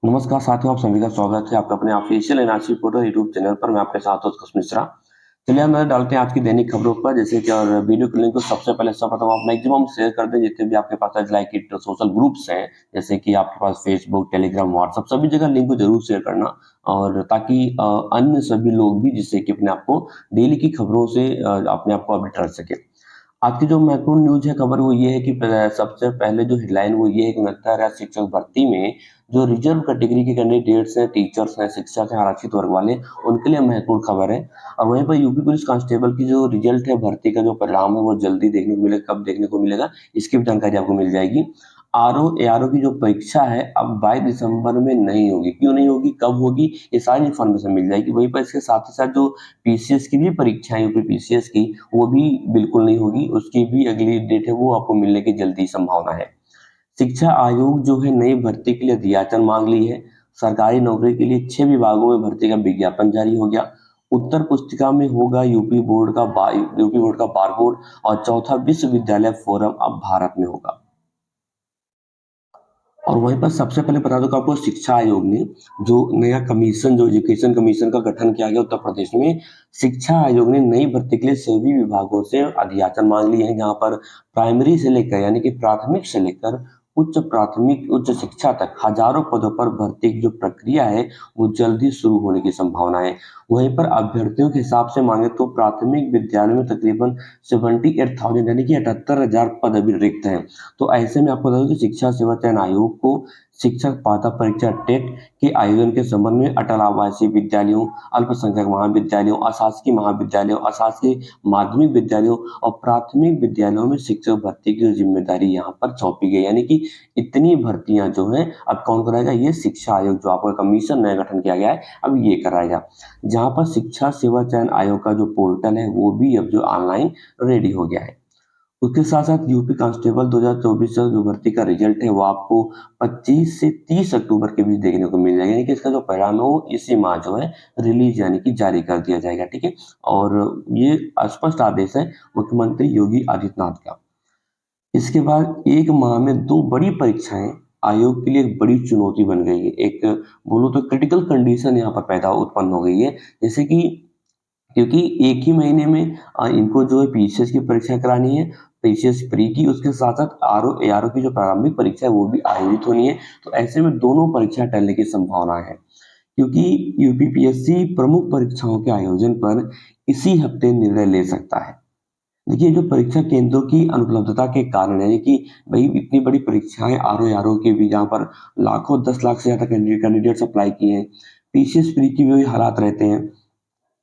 नमस्कार साथियों, आप सभी का स्वागत है आपका अपने official NRC portal YouTube channel पर। मैं आपके साथ हूं उत्कर्ष मिश्रा। चलिए हम नजर डालते हैं आज की दैनिक खबरों पर। जैसे कि और वीडियो के लिंक को सबसे पहले सर्वप्रथम आप मैक्सिमम शेयर कर दें जितने भी आपके पास लाइक इट सोशल ग्रुप्स हैं, जैसे कि आपके पास फेसबुक, टेलीग्राम, व्हाट्सएप, सभी जगह लिंक को जरूर शेयर करना। और ताकि अन्य सभी लोग भी जिससे कि अपने आप को डेली की खबरों से अपने आप को अपडेट रख सके। आज की जो महत्वपूर्ण न्यूज है खबर वो ये है कि सबसे पहले जो हेडलाइन वो ये है कि 69,000 शिक्षक भर्ती में जो रिजर्व कैटेगरी के कैंडिडेट्स हैं, टीचर्स हैं, शिक्षा से आरक्षित वर्ग वाले, उनके लिए महत्वपूर्ण खबर है। और वहीं पर यूपी पुलिस कांस्टेबल की जो रिजल्ट है, भर्ती का जो परिणाम है वो जल्दी देखने को मिलेगा। कब देखने को मिलेगा इसकी भी जानकारी आपको मिल जाएगी। आरओ एआरओ की जो परीक्षा है अब 22 दिसंबर में नहीं होगी। क्यों नहीं होगी, कब होगी, ये सारी इन्फॉर्मेशन मिल जाएगी। वहीं पर इसके साथ ही साथ जो पीसीएस की भी परीक्षा है, यूपी पीसीएस की, वो भी बिल्कुल नहीं होगी। उसकी भी अगली डेट है वो आपको मिलने की जल्दी संभावना है। शिक्षा आयोग जो है नई भर्ती के लिए अधियाचन मांग ली है। सरकारी नौकरी के लिए 6 विभागों में भर्ती का विज्ञापन जारी हो गया। उत्तर पुस्तिका में होगा यूपी बोर्ड का बार कोड। और चौथा विश्वविद्यालय फोरम अब भारत में होगा। और वहीं पर सबसे पहले बता दूं कि आपको शिक्षा आयोग ने जो नया कमीशन, जो एजुकेशन कमीशन का गठन किया गया उत्तर प्रदेश में, शिक्षा आयोग ने नई भर्ती के लिए सभी विभागों से अधियाचन मांग लिए हैं। जहां पर प्राइमरी से लेकर यानी कि प्राथमिक से लेकर उच्च शिक्षा तक हजारों पदों पर भर्ती की जो प्रक्रिया है वो जल्दी शुरू होने की संभावना है। वहीं पर अभ्यर्थियों के हिसाब से मांगे तो प्राथमिक विद्यालय में तकरीबन 78,000 यानी कि 78,000 पद अभी रिक्त हैं। तो ऐसे में आपको बता दूं कि शिक्षा सेवा चयन आयोग को शिक्षक पात्रता परीक्षा टेट के आयोजन के संबंध में अटल आवासीय विद्यालयों, अल्पसंख्यक महाविद्यालयों, अशासकीय महाविद्यालयों, अशासकीय माध्यमिक विद्यालयों और प्राथमिक विद्यालयों में शिक्षक भर्ती की जो जिम्मेदारी यहाँ पर सौंपी गई। यानी कि इतनी भर्तियां जो हैं अब कौन कराएगा, ये शिक्षा आयोग, जो आपका कमीशन नया गठन किया गया है, अब ये कराएगा। जहां पर शिक्षा सेवा चयन आयोग का जो पोर्टल है वो भी अब जो ऑनलाइन रेडी हो गया है। उसके साथ साथ यूपी कांस्टेबल 2024 का जो भर्ती का रिजल्ट है वो आपको 25 से 30 अक्टूबर के बीच देखने को मिल जाएगा। यानी कि इसका जो परिणाम है वो इसी माह जो है रिलीज यानी कि जारी कर दिया जाएगा। ठीक है। और ये स्पष्ट आदेश है मुख्यमंत्री योगी आदित्यनाथ का। इसके बाद एक माह में दो बड़ी परीक्षाएं आयोग के लिए एक बड़ी चुनौती बन गई है। एक बोलो तो क्रिटिकल कंडीशन यहाँ पर पैदा उत्पन्न हो गई है। जैसे कि क्योंकि एक ही महीने में इनको जो है पीसीएस की परीक्षा करानी है, पीसीएस प्री की, उसके साथ साथ आरओ एआरओ की जो प्रारंभिक परीक्षा है वो भी आयोजित होनी है। तो ऐसे में दोनों परीक्षा टलने की संभावना है। क्योंकि यूपीपीएससी प्रमुख परीक्षाओं के आयोजन पर इसी हफ्ते निर्णय ले सकता है। देखिए, जो परीक्षा केंद्रों की अनुपलब्धता के कारण है कि भाई इतनी बड़ी परीक्षाएं आरओ की भी, जहाँ पर लाखों 10 लाख से ज्यादा कैंडिडेट्स अप्लाई किए हैं, पीसीएस प्री की भी हालात रहते हैं।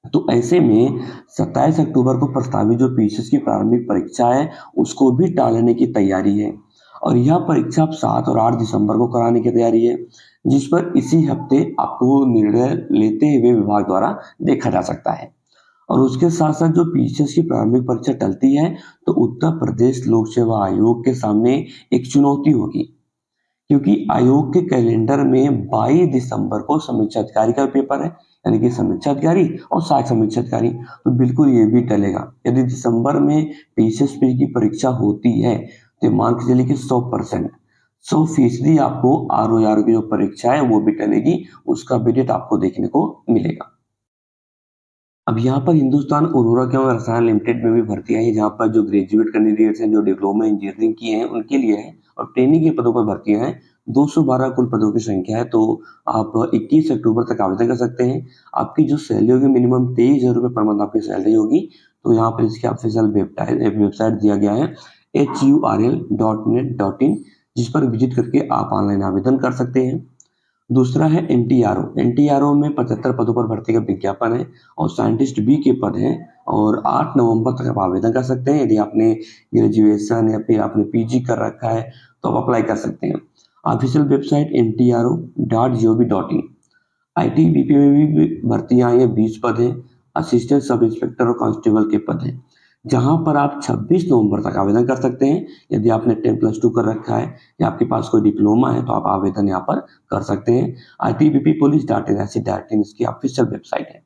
तो ऐसे में 27 अक्टूबर को प्रस्तावित जो पीसीएस की प्रारंभिक परीक्षा है उसको भी टालने की तैयारी है। और यह परीक्षा अब 7 और 8 दिसंबर को कराने की तैयारी है, जिस पर इसी हफ्ते आपको निर्णय लेते हुए विभाग द्वारा देखा जा सकता है। और उसके साथ साथ जो पीसीएस की प्रारंभिक परीक्षा टलती है तो उत्तर प्रदेश लोक सेवा आयोग के सामने एक चुनौती होगी। क्योंकि आयोग के कैलेंडर में 22 दिसंबर को समीक्षा अधिकारी का पेपर है, यानी कि समीक्षा अधिकारी और सहायक समीक्षा अधिकारी, तो बिल्कुल ये भी टलेगा। यदि दिसंबर में पीसीएस की परीक्षा होती है तो मान के चलिए कि 100%, 100% आपको आरओ की जो परीक्षा है वो भी टलेगी। उसका भी डेट आपको देखने को मिलेगा। अब यहाँ पर हिंदुस्तान उर्वरक एवं रसायन लिमिटेड में भी भर्तियां हैं, जहाँ पर जो ग्रेजुएट कैंडिडेट्स हैं, जो डिप्लोमा इंजीनियरिंग किए हैं, उनके लिए है। और ट्रेनिंग के पदों पर भर्तियां हैं। 212 कुल पदों की संख्या है। तो आप 21 अक्टूबर तक आवेदन कर सकते हैं। आपकी जो सैलरी होगी मिनिमम 23,000 रुपये पर मंथ आपकी सैलरी होगी। तो यहाँ पर इसकी ऑफिशियल वेबसाइट दिया गया है hurl.net.in, जिस पर विजिट करके आप ऑनलाइन आवेदन कर सकते हैं। दूसरा है एनटीआरओ। एनटीआरओ में 75 पदों पर भर्ती का विज्ञापन है और साइंटिस्ट बी के पद हैं। और 8 नवंबर तक आप आवेदन कर सकते हैं। यदि आपने ग्रेजुएशन या फिर आपने पीजी कर रखा है तो आप अप्लाई कर सकते हैं। Official website ntro.gov.in। आईटीबीपी में भी भर्तियां आई हैं, 20 पद हैं। असिस्टेंट सब इंस्पेक्टर और कांस्टेबल के पद हैं, जहां पर आप 26 नवंबर तक आवेदन कर सकते हैं। यदि आपने 10+2 कर रखा है या आपके पास कोई डिप्लोमा है तो आप आवेदन यहाँ पर कर सकते हैं। आईटीबीपी पुलिस .NIC.in इसकी ऑफिशियल वेबसाइट है।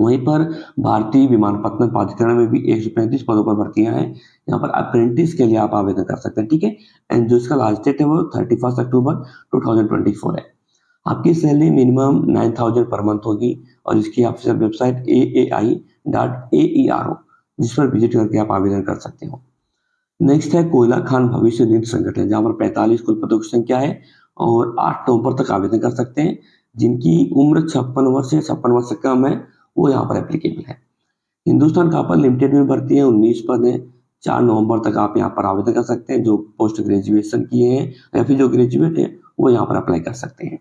वहीं पर भारतीय विमानपत्तन प्राधिकरण में भी 135 पदों पर भर्तियां हैं। यहाँ पर अप्रेंटिस के लिए आप आवेदन कर सकते हैं। ठीक है। एंड जो इसका लास्ट डेट है वो 31 अक्टूबर 2024 है। आपकी सैलरी मिनिमम 9,000 पर मंथ होगी और इसकी ऑफिशियल वेबसाइट aai.aero जिस पर विजिट करके आप आवेदन कर सकते हो। नेक्स्ट है कोयला खान भविष्य निधि संगठन, जहां पर 45 कुल पदों की संख्या है और 8 नवंबर तक आवेदन कर सकते हैं। जिनकी उम्र 56 वर्ष से 56 वर्ष से कम है वो यहाँ पर एप्लीकेबल है। हिंदुस्तान कॉपर लिमिटेड में भर्ती है, 19 पद है। 4 नवंबर तक आप यहाँ पर आवेदन कर सकते हैं। जो पोस्ट ग्रेजुएशन किए हैं या फिर जो ग्रेजुएट है वो यहाँ पर अप्लाई कर सकते हैं।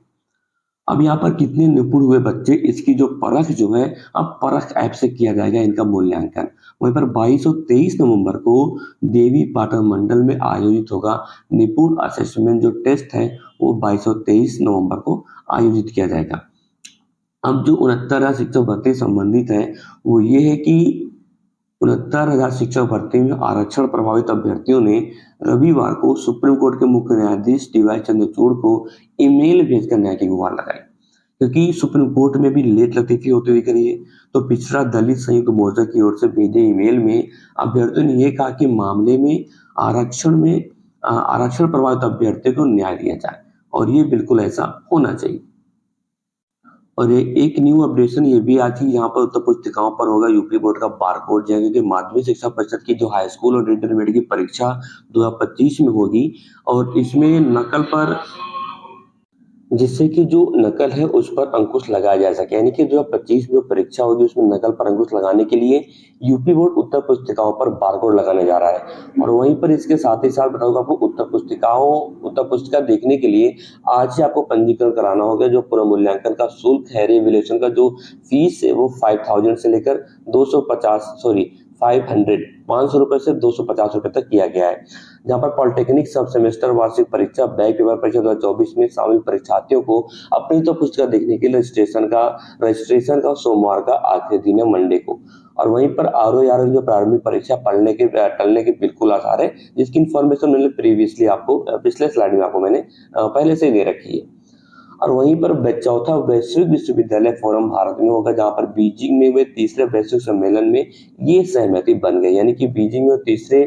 अब यहाँ पर कितने निपुण हुए बच्चे, इसकी जो परख जो है अब परख ऐप से किया जाएगा इनका मूल्यांकन। वहीं पर 22 और 23 नवंबर को देवी पाटन मंडल में आयोजित होगा निपुण असेसमेंट। जो टेस्ट है वो 22 और 23 नवंबर को आयोजित किया जाएगा। अब जो 69,000 शिक्षक भर्ती संबंधित है वो ये है कि 69,000 शिक्षक भर्ती में आरक्षण प्रभावित अभ्यर्थियों ने रविवार को सुप्रीम कोर्ट के मुख्य न्यायाधीश डीवाई चंद्रचूड़ को ईमेल भेजकर न्याय की गुहार लगाई। क्योंकि सुप्रीम कोर्ट में भी लेट लतीफी होती हुई करी है, तो पिछड़ा दलित संयुक्त मोर्चा की ओर से भेजे ईमेल में अभ्यर्थियों ने यह कहा कि मामले में आरक्षण प्रभावित अभ्यर्थियों को न्याय दिया जाए और ये बिल्कुल ऐसा होना चाहिए। और ये एक न्यू अपडेशन ये भी आज ही यहाँ पर उत्तर पुस्तिकाओं पर होगा यूपी बोर्ड का बारकोड, जैसे कि माध्यमिक शिक्षा परिषद की जो हाई स्कूल और इंटरमीडिएट की परीक्षा 2025 में होगी और इसमें नकल पर, जिससे कि जो नकल है उस पर अंकुश लगाया जा सके। यानी कि जो 25 में जो परीक्षा होगी उसमें नकल पर अंकुश लगाने के लिए यूपी बोर्ड उत्तर पुस्तिकाओं पर बारकोड लगाने जा रहा है। और वहीं पर इसके साथ ही साथ बताऊंगा आपको उत्तर पुस्तिका देखने के लिए आज से आपको पंजीकरण कराना होगा। जो पुनर्मूल्यांकन का शुल्क है, रिवैल्यूएशन का जो फीस है वो 5,000 से लेकर 500 रुपए से 250 रुपए तक किया गया है। जहां पर पॉलिटेक्निक सब सेमेस्टर वार्षिक परीक्षा बैक पेपर परीक्षा 2024 में शामिल परीक्षार्थियों को अपनी तो पुस्तक देखने के लिए रजिस्ट्रेशन का सोमवार का आखिरी दिन है, मंडे को। और वहीं पर आरओ जो प्रारंभिक परीक्षा टलने के बिल्कुल आसार है, जिसकी इन्फॉर्मेशन मैंने प्रीवियसली आपको पिछले स्लाइड में आपको मैंने पहले से ही दे रखी है। और वहीं पर चौथा वैश्विक विश्वविद्यालय फोरम भारत में होगा, जहां पर बीजिंग में हुए तीसरे वैश्विक सम्मेलन में ये सहमति बन गई। यानी कि बीजिंग में तीसरे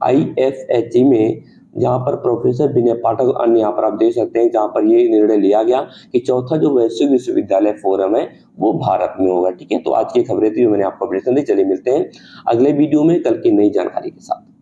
IFHE में जहां पर प्रोफेसर विनय पाठक और अन्य यहाँ पर आप देख सकते हैं, जहां पर ये निर्णय लिया गया कि चौथा जो वैश्विक विश्वविद्यालय फोरम है वो भारत में होगा। ठीक है, तो आज की खबरें थी मैंने आपको अपडेशन दी। चलिए मिलते हैं अगले वीडियो में कल की नई जानकारी के साथ।